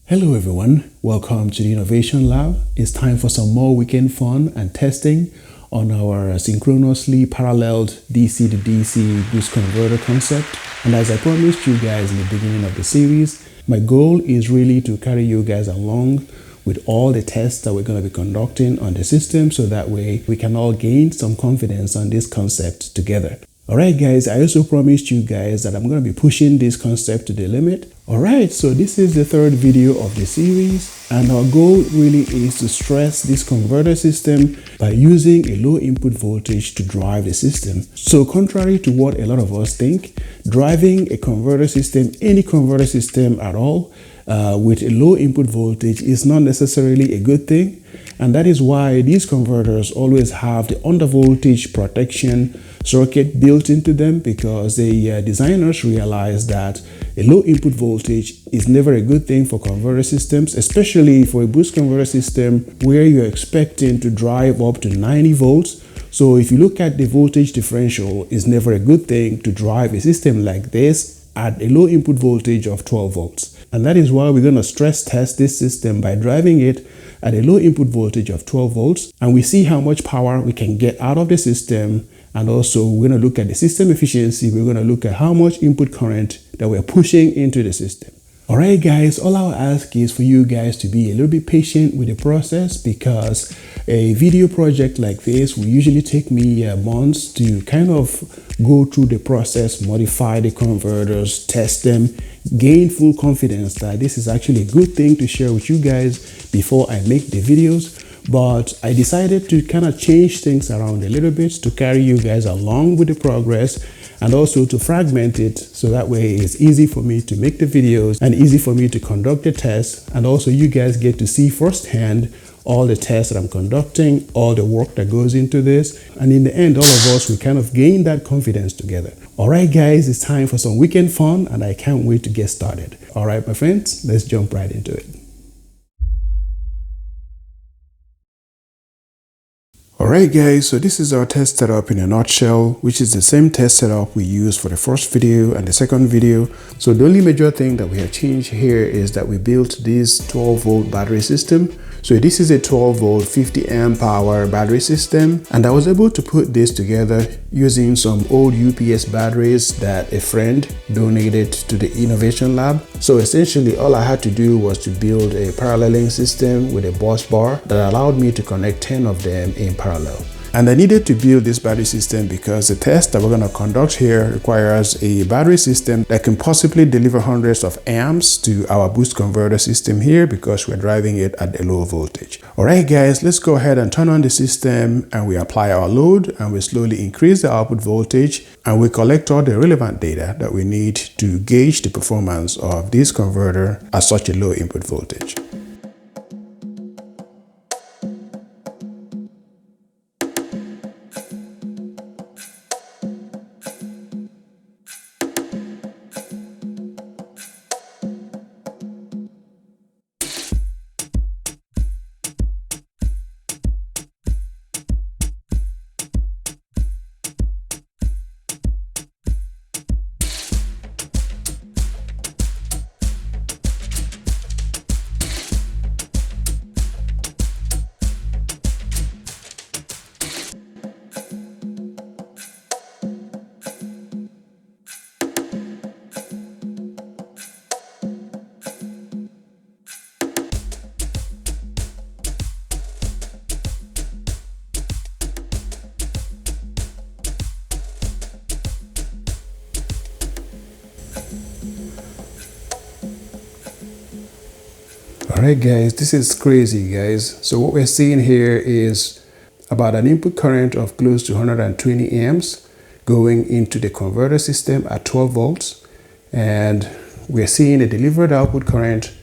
Hello everyone, welcome to the Innovation Lab. It's time for some more weekend fun and testing on our synchronously paralleled DC to DC boost converter concept. And as I promised you guys in the beginning of the series, my goal is really to carry you guys along with all the tests that we're going to be conducting on the system, so that way we can all gain some confidence on this concept together. Alright guys, I also promised you guys that I'm going to be pushing this concept to the limit. Alright, so this is the third video of the series, and our goal really is to stress this converter system by using a low input voltage to drive the system. So contrary to what a lot of us think, driving a converter system, any converter system at all, with a low input voltage is not necessarily a good thing. And that is why these converters always have the undervoltage protection circuit built into them, because the designers realized that a low input voltage is never a good thing for converter systems, especially for a boost converter system where you're expecting to drive up to 90 volts. So if you look at the voltage differential, it's never a good thing to drive a system like this at a low input voltage of 12 volts. And that is why we're going to stress test this system by driving it at a low input voltage of 12 volts, and we see how much power we can get out of the system. And also we're going to look at the system efficiency. We're going to look at how much input current that we're pushing into the system. Alright guys, all I'll ask is for you guys to be a little bit patient with the process, because a video project like this will usually take me months to kind of go through the process, modify the converters, test them, gain full confidence that this is actually a good thing to share with you guys before I make the videos. But I decided to kind of change things around a little bit to carry you guys along with the progress, and also to fragment it so that way it's easy for me to make the videos and easy for me to conduct the tests. And also you guys get to see firsthand all the tests that I'm conducting, all the work that goes into this. And in the end, all of us, we kind of gain that confidence together. All right, guys, it's time for some weekend fun, and I can't wait to get started. All right, my friends, let's jump right into it. Alright guys, so this is our test setup in a nutshell, which is the same test setup we used for the first video and the second video. So the only major thing that we have changed here is that we built this 12 volt battery system. So this is a 12 volt 50 amp hour battery system, and I was able to put this together using some old UPS batteries that a friend donated to the Innovation Lab. So essentially all I had to do was to build a paralleling system with a bus bar that allowed me to connect 10 of them in parallel. And I needed to build this battery system because the test that we're going to conduct here requires a battery system that can possibly deliver hundreds of amps to our boost converter system here, because we're driving it at a low voltage. Alright guys, let's go ahead and turn on the system, and we apply our load, and we slowly increase the output voltage, and we collect all the relevant data that we need to gauge the performance of this converter at such a low input voltage. Alright guys, this is crazy guys. So what we're seeing here is about an input current of close to 120 amps going into the converter system at 12 volts. And we're seeing a delivered output current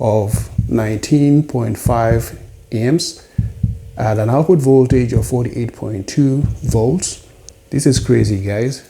of 19.5 amps at an output voltage of 48.2 volts. This is crazy guys.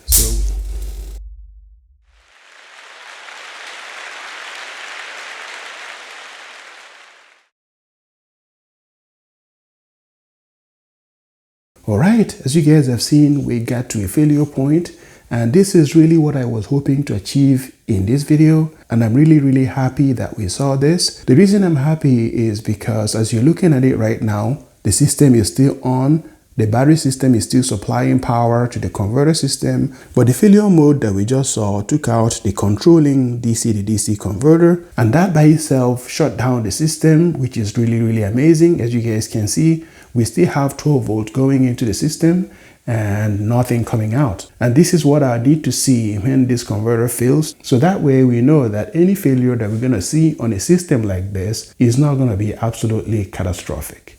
Alright, as you guys have seen, we got to a failure point, And this is really what I was hoping to achieve in this video. And I'm really happy that we saw this. The reason I'm happy is because as you're looking at it right now, the system is still on. The battery system is still supplying power to the converter system, but the failure mode that we just saw took out the controlling DC to DC converter, and that by itself shut down the system, which is really amazing. As you guys can see, we still have 12 volts going into the system and nothing coming out. And this is what I need to see when this converter fails. So that way we know that any failure that we're going to see on a system like this is not going to be absolutely catastrophic.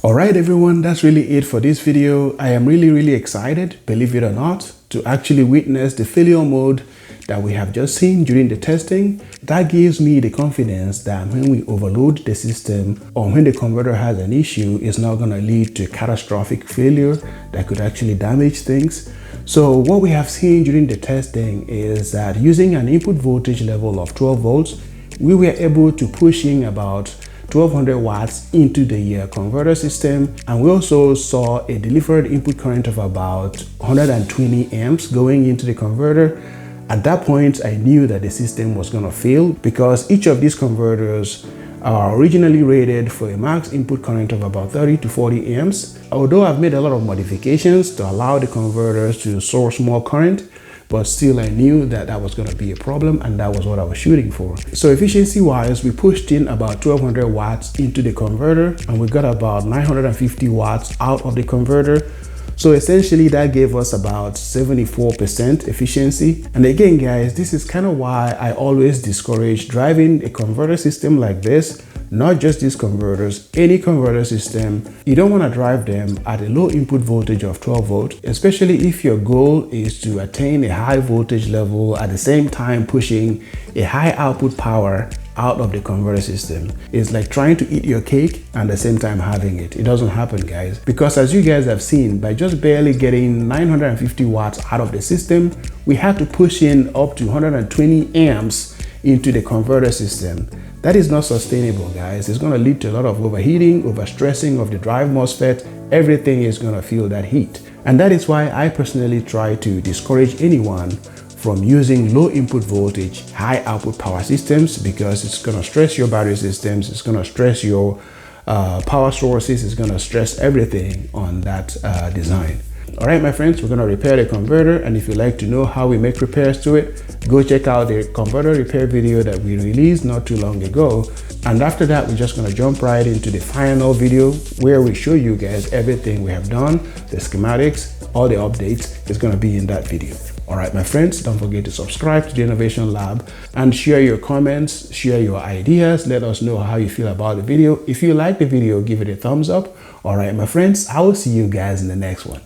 Alright everyone, that's really it for this video. I am really excited, believe it or not, to actually witness the failure mode that we have just seen during the testing. That gives me the confidence that when we overload the system or when the converter has an issue, it's not going to lead to catastrophic failure that could actually damage things. So what we have seen during the testing is that using an input voltage level of 12 volts, we were able to push in about 1200 watts into the converter system, and we also saw a delivered input current of about 120 amps going into the converter. At that point, I knew that the system was going to fail because each of these converters are originally rated for a max input current of about 30 to 40 amps. Although I've made a lot of modifications to allow the converters to source more current, but still I knew that that was going to be a problem, and that was what I was shooting for. So efficiency wise, we pushed in about 1200 watts into the converter and we got about 950 watts out of the converter. So essentially that gave us about 74% efficiency. And again guys, this is kind of why I always discourage driving a converter system like this. Not just these converters, any converter system, you don't want to drive them at a low input voltage of 12 volts, especially if your goal is to attain a high voltage level at the same time pushing a high output power out of the converter system. It's like trying to eat your cake and at the same time having it. It doesn't happen guys, because as you guys have seen, by just barely getting 950 watts out of the system, we had to push in up to 120 amps into the converter system. That is not sustainable guys. It's going to lead to a lot of overheating, overstressing of the drive MOSFET. Everything is going to feel that heat. And that is why I personally try to discourage anyone from using low input voltage, high output power systems, because it's going to stress your battery systems, it's going to stress your power sources, it's going to stress everything on that design. All right, my friends, we're going to repair the converter, and if you'd like to know how we make repairs to it, go check out the converter repair video that we released not too long ago. And after that, we're just going to jump right into the final video where we show you guys everything we have done, the schematics, all the updates is going to be in that video. All right, my friends, don't forget to subscribe to the Innovation Lab and share your comments, share your ideas. Let us know how you feel about the video. If you like the video, give it a thumbs up. All right, my friends, I will see you guys in the next one.